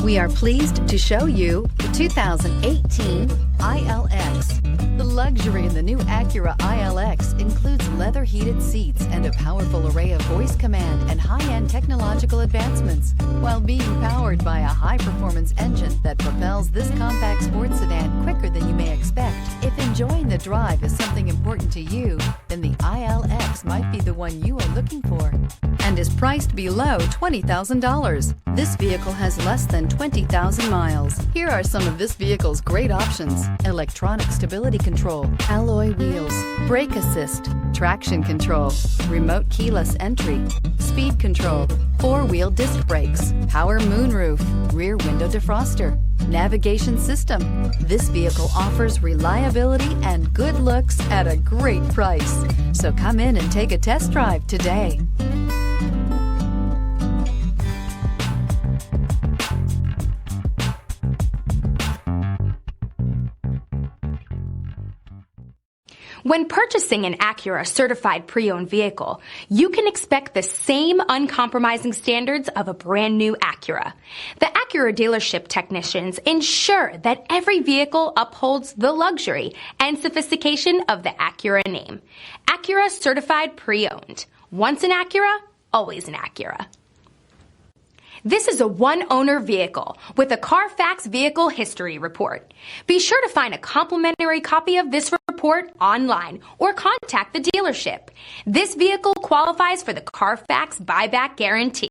We are pleased to show you the 2018 ILX. The luxury in the new Acura ILX includes leather heated seats and a powerful array of voice command and high-end technological advancements, while being powered by a high-performance engine that propels this compact sports sedan quicker than you may expect. If enjoying the drive is something important to you, then the ILX might be the one you are looking for, and is priced below $20,000. This vehicle has less than 20,000 miles. Here are some of this vehicle's great options: electronic stability control, alloy wheels, brake assist, traction control, remote keyless entry, speed control, four-wheel disc brakes, power moonroof, rear window defroster, navigation system. This vehicle offers reliability and good looks at a great price. So come in and take a test drive today. When purchasing an Acura certified pre-owned vehicle, you can expect the same uncompromising standards of a brand new Acura. The Acura dealership technicians ensure that every vehicle upholds the luxury and sophistication of the Acura name. Acura certified pre-owned. Once an Acura, always an Acura. This is a one-owner vehicle with a Carfax Vehicle History Report. Be sure to find a complimentary copy of this report online or contact the dealership. This vehicle qualifies for the Carfax Buyback Guarantee.